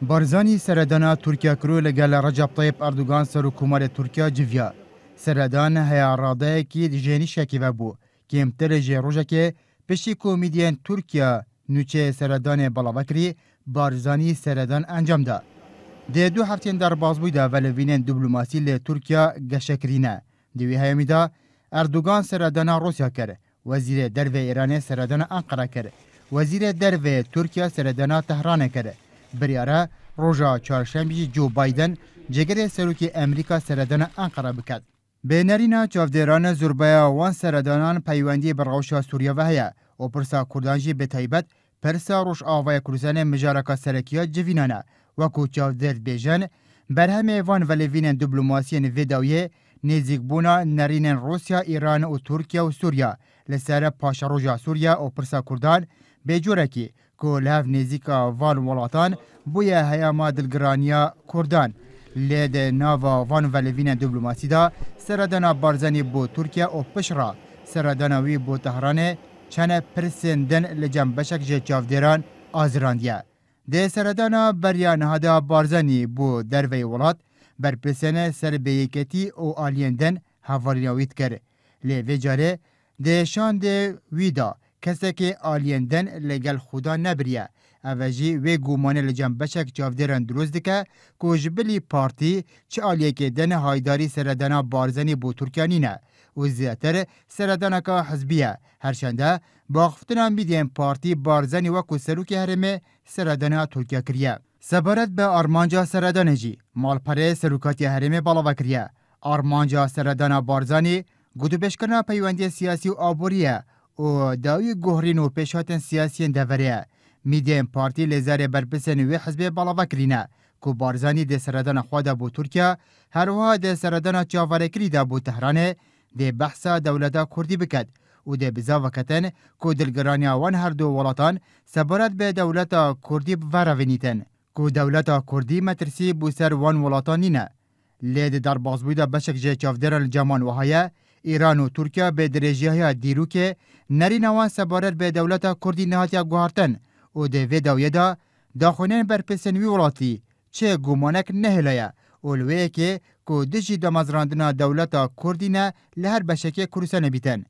بارزانی سردانا ترکیه کرو لگل رجب طیب اردوغان سرکومار ترکیه جویا. سردان هیا راده کی جنی شکی و بو که امتر جروجه که پشتی کومیدین ترکیه نوچه سردان بلاوکری بارزانی سردان انجام ده. ده دو هفتین در بازبوی ده ولوینین دیپلماسی ل ترکیه گشکرینه. دوی هیمی ده اردوغان سردانا روسیا کرد. وزیر درو ایران سردانا انقره کرد. وزیر درو ترکیه سردانا تهران کرد. بریاره روژا چهارشنبه جو بایدن جگر سروکی امریکا سردان انقره بکد. به نرینا چافدران زربایا وان سردانان پیوندی برغوشا سوریه و هیا و پرسا کردانجی به تایبت پرسا روش آوای کروزان مجارکا سرکیا جوینانه وکو چافدر بیجن برهمه وان ولوین دیپلماسیین ویداویه نزیک بونا نرینن روسیا ایران و ترکیه و سوریه لسر پاشا روژا سوریه و پرسا کردان به جورکی که لحف نزیکا وان ولاتان بویا هیاما دلگرانیا کردان لید ناوا وان ولوین دیپلماسی دا سردانا بارزانی بو ترکیه و پشرا سردانوی بو تهران چنه پرسندن لجم بشک جه چافدران آزراندیه. ده سردانا بریا نهادا بارزانی بو دروی ولات بر پرسن سر بیکتی و آلیندن حوالیناویت کرد. لی ویجاره ده شان ده ویدا کسی که آلیندن لگل خدا نبریه. اوجی و گومانه لجم بشک چافدران دروز دکه که جبلی پارتی چه آلیه که دن هایداری سردانا بارزانی بو ترکیانی نه و زیادتر سردانا که حزبیه هرچنده باختنا میدین پارتی بارزانی و کسروک هرمه سردانا ترکیه کریه. سبارت به آرمانجا سردانه جی مالپره سروکاتی هرمه بالا کریه. آرمانجا سردانا بارزانی گدو بشکرنا پیوندی سیاسی و آبوریه و داوی گوهرین و پیشاتن سیاسی دوریه. میدین پارتی لزار برپسن و حزب بالاوکرینه که بارزانی ده سردان خواده بو ترکیه هروها ده سردان چاورکری ده بو تهرانه ده بحثا دولتا کردی بکد و ده بزا وکتن که دلگرانی وان هر دو ولاتان سبارت به دولتا کردی بوراوینیتن که دولتا کردی مترسی بو سر وان ولاتان نینه. لید در بازبویده بشک جه چافدران جمان وحایه ایران و ترکیه به درجه های دیرو که نری نوان سبارت به دولتا کردی نهاتیا گوهرتن و ده ویداویه دا داخونین برپسنوی ولاتی چه گمانک نهلایه اولویه که دجی دمازراندنا دولتا کردینه لهر بشکه کروسانه بیتن.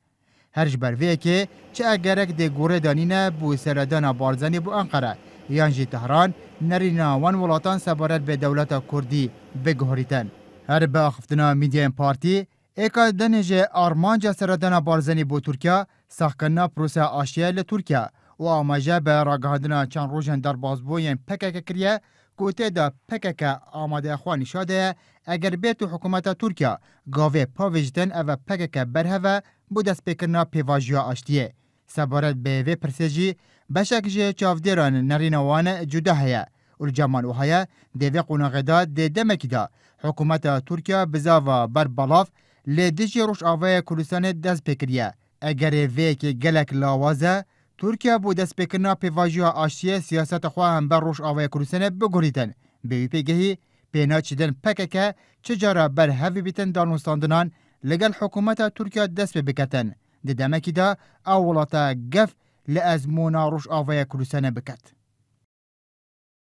هرج برویه که چه اگرک ده گوره دانینه بو سردان بارزانی بو انقره یانجی تهران نرینا وان ولاتان سبارت به دولتا کردی بگوهریتن. هر به اخفتنا میدین پارتی ایکا دنجه آرمانجا سردان بارزانی بو ترکیه ساخکنا پروسه آشیه لترکیه و آماجه به راگهاندنا چند روژن در بازبوین پکک کریه گوته دا پکک آماده خوانی شاده اگر بیتو حکومت ترکیه گاوه پاویجدن او پکک برهوه بودست بکرنا پیواجیا آشتیه. سبارت به وی پرسیجی بشک جه چافدران نرینوان جدا هیا الجامان و هیا دوی قناغدا ده دمکی دا حکومت ترکیه بزاوا بر بلاف لیدجی روش آوه کردستان دست بکریه. اگر وی که گلک لاوازه ترکیه بو دست بکرنا پیواجیا آشتیه سیاست خواه هم بر روش آوه کروسنه بگوریتن. بیوی پیگهی پینا چیدن پککه چجارا بر هفی بیتن دانوستاندنان لگل حکومت ترکیه دست بکتن. ده دمکی دا اولاتا گف لازمونا روش آوه کروسنه بکت.